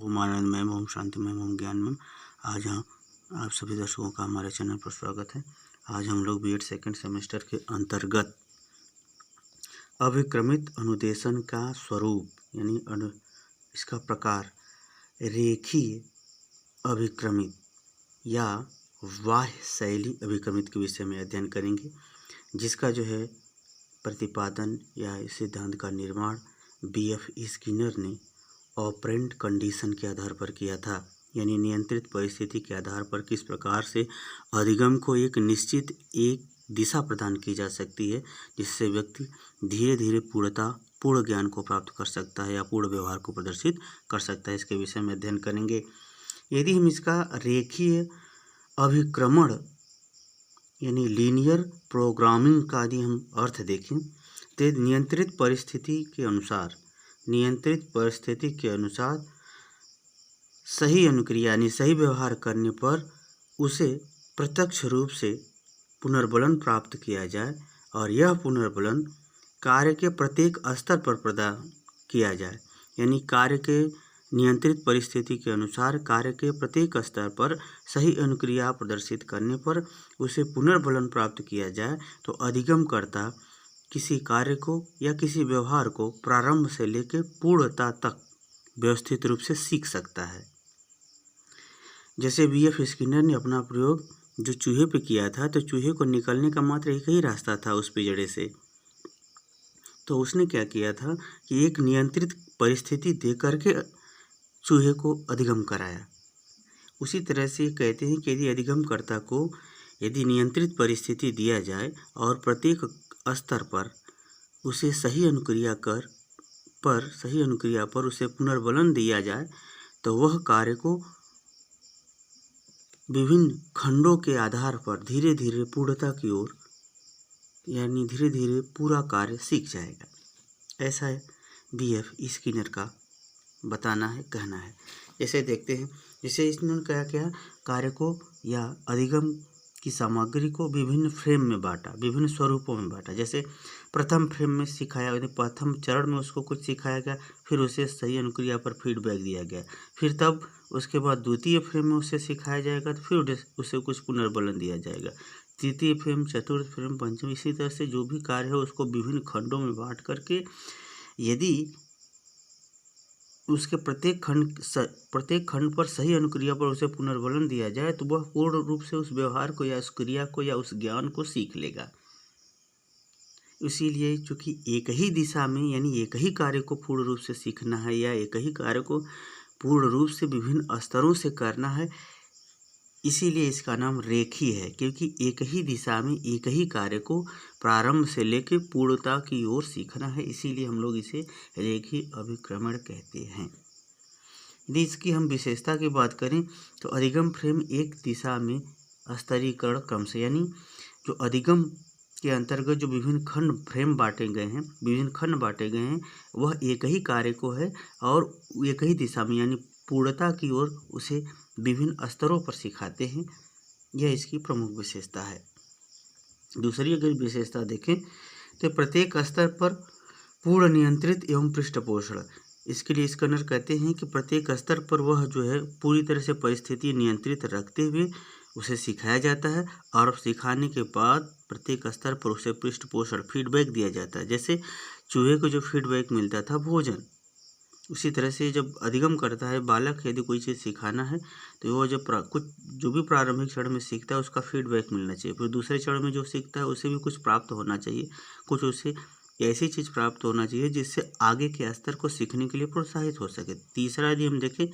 ओम आनंदमय ओम शांतिमय ओम ज्ञानमय। आज आप सभी दर्शकों का हमारे चैनल पर स्वागत है। आज हम लोग बीएड सेकंड सेमेस्टर के अंतर्गत अभिक्रमित अनुदेशन का स्वरूप यानी इसका प्रकार रेखीय अभिक्रमित या बाह्य शैली अभिक्रमित के विषय में अध्ययन करेंगे, जिसका जो है प्रतिपादन या इस सिद्धांत का निर्माण बीएफ स्किनर ने ऑपरेंट कंडीशन के आधार पर किया था, यानी नियंत्रित परिस्थिति के आधार पर किस प्रकार से अधिगम को एक निश्चित एक दिशा प्रदान की जा सकती है, जिससे व्यक्ति धीरे धीरे पूर्ण ज्ञान को प्राप्त कर सकता है या पूर्ण व्यवहार को प्रदर्शित कर सकता है। इसके विषय में अध्ययन करेंगे। यदि हम इसका रेखीय अभिक्रमण यानी लीनियर प्रोग्रामिंग का यदि हम अर्थ देखें तो नियंत्रित परिस्थिति के अनुसार सही अनुक्रिया यानी सही व्यवहार करने पर उसे प्रत्यक्ष रूप से पुनर्बलन प्राप्त किया जाए और यह पुनर्बलन कार्य के प्रत्येक स्तर पर प्रदान किया जाए, यानी कार्य के नियंत्रित परिस्थिति के अनुसार कार्य के प्रत्येक स्तर पर सही अनुक्रिया प्रदर्शित करने पर उसे पुनर्बलन प्राप्त किया जाए तो अधिगमकर्ता किसी कार्य को या किसी व्यवहार को प्रारंभ से लेकर पूर्णता तक व्यवस्थित रूप से सीख सकता है। जैसे बीएफ स्किनर ने अपना प्रयोग जो चूहे पे किया था, तो चूहे को निकलने का मात्र एक ही रास्ता था उस पिंजड़े से। तो उसने क्या किया था कि एक नियंत्रित परिस्थिति दे करके चूहे को अधिगम कराया। उसी तरह से कहते हैं कि यदि अधिगमकर्ता को यदि नियंत्रित परिस्थिति दिया जाए और प्रत्येक स्तर पर उसे सही अनुक्रिया पर उसे पुनर्बलन दिया जाए तो वह कार्य को विभिन्न खंडों के आधार पर धीरे धीरे पूर्णता की ओर यानी धीरे धीरे पूरा कार्य सीख जाएगा। ऐसा है बीएफ स्किनर का बताना है, कहना है। जैसे देखते हैं, जैसे इसने क्या कार्य को या अधिगम की सामग्री को विभिन्न फ्रेम में बांटा, विभिन्न स्वरूपों में बांटा। जैसे प्रथम फ्रेम में सिखाया, यदि प्रथम चरण में उसको कुछ सिखाया गया, फिर उसे सही अनुक्रिया पर फीडबैक दिया गया, फिर तब उसके बाद द्वितीय फ्रेम में उसे सिखाया जाएगा तो फिर उसे कुछ पुनर्बलन दिया जाएगा, तृतीय फ्रेम, चतुर्थ फ्रेम, पंचम, इसी तरह से जो भी कार्य है उसको विभिन्न खंडों में बांट करके यदि उसके प्रत्येक खंड पर सही अनुक्रिया पर उसे पुनर्बलन दिया जाए तो वह पूर्ण रूप से उस व्यवहार को या उस क्रिया को या उस ज्ञान को सीख लेगा। इसीलिए चूँकि एक ही दिशा में यानी एक ही कार्य को पूर्ण रूप से सीखना है या एक ही कार्य को पूर्ण रूप से विभिन्न स्तरों से करना है, इसीलिए इसका नाम रेखीय है, क्योंकि एक ही दिशा में एक ही कार्य को प्रारंभ से लेकर पूर्णता की ओर सीखना है। इसीलिए हम लोग इसे रेखीय अभिक्रमण कहते हैं। यदि इसकी हम विशेषता की बात करें तो अधिगम फ्रेम एक दिशा में स्तरीकरण क्रम से, यानी जो अधिगम के अंतर्गत जो विभिन्न खंड बांटे गए हैं वह एक ही कार्य को है और एक ही दिशा में यानी पूर्णता की ओर उसे विभिन्न स्तरों पर सिखाते हैं। यह इसकी प्रमुख विशेषता है। दूसरी अगर विशेषता देखें तो प्रत्येक स्तर पर पूर्ण नियंत्रित एवं पृष्ठपोषण। इसके लिए स्किनर कहते हैं कि प्रत्येक स्तर पर वह जो है पूरी तरह से परिस्थिति नियंत्रित रखते हुए उसे सिखाया जाता है और सिखाने के बाद प्रत्येक स्तर पर उसे पृष्ठपोषण फीडबैक दिया जाता है। जैसे चूहे को जो फीडबैक मिलता था भोजन, उसी तरह से जब अधिगम करता है बालक, यदि कोई चीज़ सिखाना है तो वो जब कुछ जो भी प्रारंभिक चरण में सीखता है उसका फीडबैक मिलना चाहिए, फिर दूसरे चरण में जो सीखता है उसे भी कुछ प्राप्त होना चाहिए, कुछ उसे ऐसी चीज़ प्राप्त होना चाहिए जिससे आगे के स्तर को सीखने के लिए प्रोत्साहित हो सके। तीसरा यदि हम देखें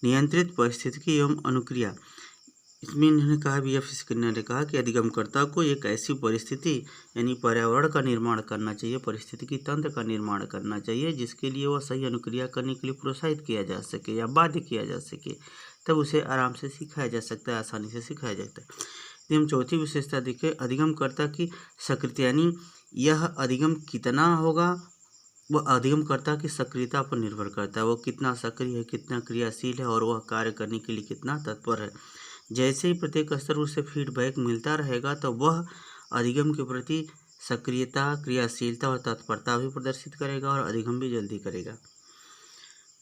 नियंत्रित परिस्थिति एवं अनुक्रिया, इसमें इन्होंने कहा बीएफ स्किनर ने कहा कि अधिगमकर्ता को एक ऐसी परिस्थिति यानी पर्यावरण का निर्माण करना चाहिए, परिस्थितिकी तंत्र का निर्माण करना चाहिए जिसके लिए वह सही अनुक्रिया करने के लिए प्रोत्साहित किया जा सके या बाध्य किया जा सके, तब उसे आराम से सिखाया जा सकता है, आसानी से सिखाया जाता है। यदि हम चौथी विशेषता देखें अधिगमकर्ता की सक्रियता, यानी यह अधिगम कितना होगा वह अधिगमकर्ता की सक्रियता पर निर्भर करता है, वो कितना सक्रिय है, कितना क्रियाशील है और वह कार्य करने के लिए कितना तत्पर है। जैसे ही प्रत्येक स्तर उसे फीडबैक मिलता रहेगा तो वह अधिगम के प्रति सक्रियता, क्रियाशीलता और तत्परता भी प्रदर्शित करेगा और अधिगम भी जल्दी करेगा।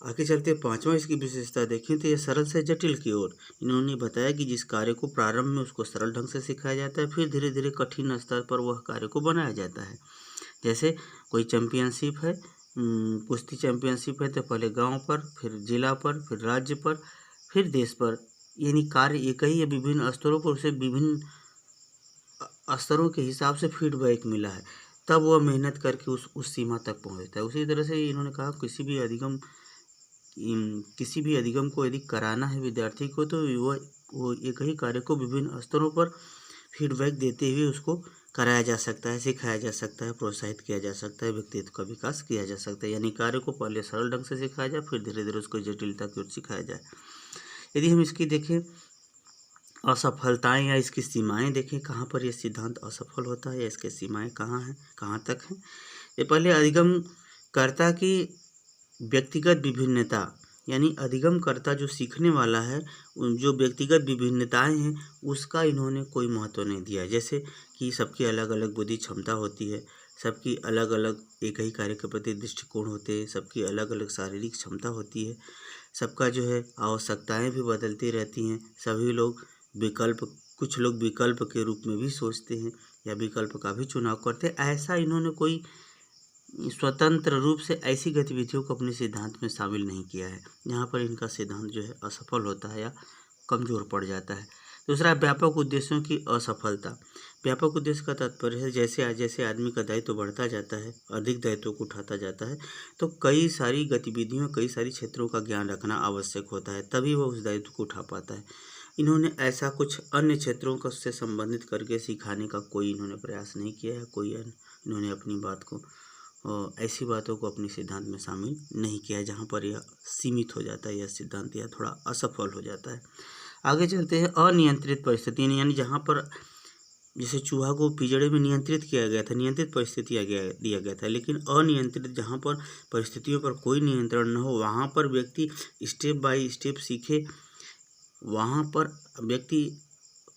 आगे चलते 5वां इसकी विशेषता देखें तो यह सरल से जटिल की ओर। इन्होंने बताया कि जिस कार्य को प्रारंभ में उसको सरल ढंग से सिखाया जाता है, फिर धीरे धीरे कठिन स्तर पर वह कार्य को बनाया जाता है। जैसे कोई चैंपियनशिप है, कुश्ती चैंपियनशिप है, तो पहले गांव पर, फिर जिला पर, फिर राज्य पर, फिर देश पर, यानी कार्य एक ही है, विभिन्न स्तरों पर उसे विभिन्न स्तरों के हिसाब से फीडबैक मिला है, तब वह मेहनत करके उस सीमा तक पहुंचता है। उसी तरह से इन्होंने कहा किसी भी अधिगम को यदि कराना है विद्यार्थी को, तो वो एक ही कार्य को विभिन्न स्तरों पर फीडबैक देते हुए उसको कराया जा सकता है, सिखाया जा सकता है, प्रोत्साहित किया जा सकता है, व्यक्तित्व का विकास किया जा सकता है। यानी कार्य को पहले सरल ढंग से सिखाया जाए, फिर धीरे धीरे उसको जटिलता की ओर सिखाया जाए। यदि हम इसकी देखें असफलताएं या इसकी सीमाएं देखें, कहाँ पर यह सिद्धांत असफल होता है या इसके सीमाएं कहाँ हैं, कहाँ तक हैं। ये पहले अधिगमकर्ता की व्यक्तिगत विभिन्नता, यानी अधिगमकर्ता जो सीखने वाला है, उन जो व्यक्तिगत विभिन्नताएं हैं उसका इन्होंने कोई महत्व नहीं दिया। जैसे कि सबकी अलग अलग बुद्धि क्षमता होती है, सबकी अलग अलग एक ही कार्य के प्रति दृष्टिकोण होते हैं, सबकी अलग अलग शारीरिक क्षमता होती है, सबका जो है आवश्यकताएं भी बदलती रहती हैं। सभी लोग कुछ लोग विकल्प के रूप में भी सोचते हैं या विकल्प का भी चुनाव करते हैं। ऐसा इन्होंने कोई स्वतंत्र रूप से ऐसी गतिविधियों को अपने सिद्धांत में शामिल नहीं किया है, जहाँ पर इनका सिद्धांत जो है असफल होता है या कमज़ोर पड़ जाता है। दूसरा, व्यापक उद्देश्यों की असफलता। व्यापक उद्देश्य का तात्पर्य है जैसे जैसे आदमी का दायित्व बढ़ता जाता है, अधिक दायित्वों को उठाता जाता है, तो कई सारी गतिविधियों, कई सारी क्षेत्रों का ज्ञान रखना आवश्यक होता है, तभी वह उस दायित्व को उठा पाता है। इन्होंने ऐसा कुछ अन्य क्षेत्रों को से संबंधित करके सिखाने का कोई इन्होंने प्रयास नहीं किया है, इन्होंने अपनी बात को ऐसी बातों को अपने सिद्धांत में शामिल नहीं किया है जहाँ पर यह सीमित हो जाता है, यह सिद्धांत या थोड़ा असफल हो जाता है। आगे चलते हैं अनियंत्रित परिस्थिति, यानी जहाँ पर जैसे चूहा को पिंजड़े में नियंत्रित किया गया था, नियंत्रित परिस्थितियाँ दिया गया था, लेकिन अनियंत्रित जहाँ पर परिस्थितियों पर कोई नियंत्रण न हो, वहाँ पर व्यक्ति स्टेप बाय स्टेप सीखे, वहाँ पर व्यक्ति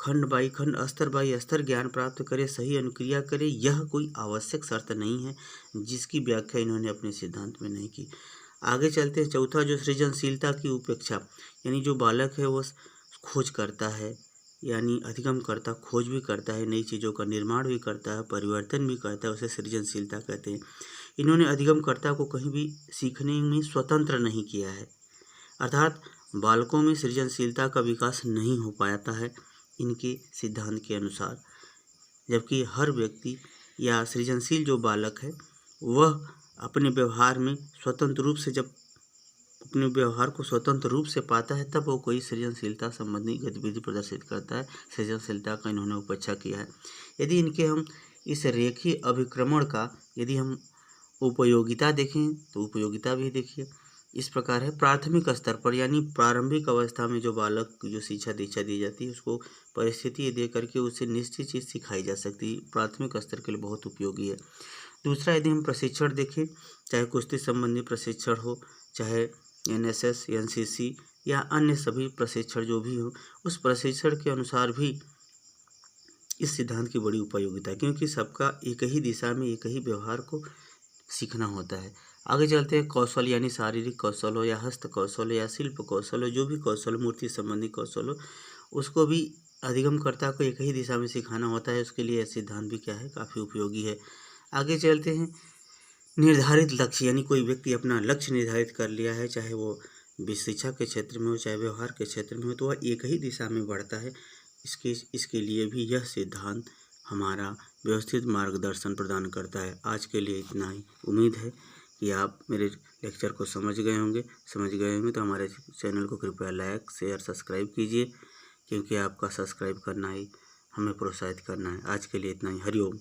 खंड बाई खंड, स्तर बाई स्तर ज्ञान प्राप्त करे, सही अनुक्रिया करे, यह कोई आवश्यक शर्त नहीं है, जिसकी व्याख्या इन्होंने अपने सिद्धांत में नहीं की। आगे चलते हैं चौथा, जो सृजनशीलता की उपेक्षा, यानी जो बालक है वो खोज करता है, यानी अधिगम करता, खोज भी करता है, नई चीज़ों का निर्माण भी करता है, परिवर्तन भी करता है, उसे सृजनशीलता कहते हैं। इन्होंने अधिगमकर्ता को कहीं भी सीखने में स्वतंत्र नहीं किया है, अर्थात बालकों में सृजनशीलता का विकास नहीं हो पाता है इनके सिद्धांत के अनुसार, जबकि हर व्यक्ति या सृजनशील जो बालक है वह अपने व्यवहार में स्वतंत्र रूप से, जब अपने व्यवहार को स्वतंत्र रूप से पाता है, तब वो कोई सृजनशीलता संबंधी गतिविधि प्रदर्शित करता है। सृजनशीलता का इन्होंने उपेक्षा किया है। यदि इनके हम इस रेखीय अभिक्रमण का यदि हम उपयोगिता देखें तो उपयोगिता भी देखिए इस प्रकार है। प्राथमिक स्तर पर, यानी प्रारंभिक अवस्था में जो बालक की जो शिक्षा दीक्षा दी जाती है, उसको परिस्थिति दे करके उसे निश्चित चीज़ सिखाई जा सकती है, प्राथमिक स्तर के लिए बहुत उपयोगी है। दूसरा, यदि हम प्रशिक्षण देखें, चाहे कुश्ती संबंधी प्रशिक्षण हो, चाहे NSS, NCC या अन्य सभी प्रशिक्षण जो भी हो, उस प्रशिक्षण के अनुसार भी इस सिद्धांत की बड़ी उपयोगिता है, क्योंकि सबका एक ही दिशा में एक ही व्यवहार को सीखना होता है। आगे चलते हैं कौशल, यानी शारीरिक कौशल हो या हस्त कौशल हो या शिल्प कौशल हो, जो भी कौशल, मूर्ति संबंधी कौशल हो, उसको भी अधिगमकर्ता को एक ही दिशा में सिखाना होता है। उसके लिए यह सिद्धांत भी क्या है, काफ़ी उपयोगी है। आगे चलते हैं निर्धारित लक्ष्य, यानी कोई व्यक्ति अपना लक्ष्य निर्धारित कर लिया है, चाहे वो शिक्षा के क्षेत्र में हो, चाहे व्यवहार के क्षेत्र में हो, तो वह एक ही दिशा में बढ़ता है। इसके लिए भी यह सिद्धांत हमारा व्यवस्थित मार्गदर्शन प्रदान करता है। आज के लिए इतना ही। उम्मीद है कि आप मेरे लेक्चर को समझ गए होंगे तो हमारे चैनल को कृपया लाइक, शेयर, सब्सक्राइब कीजिए, क्योंकि आपका सब्सक्राइब करना ही हमें प्रोत्साहित करना है। आज के लिए इतना ही। हरिओम।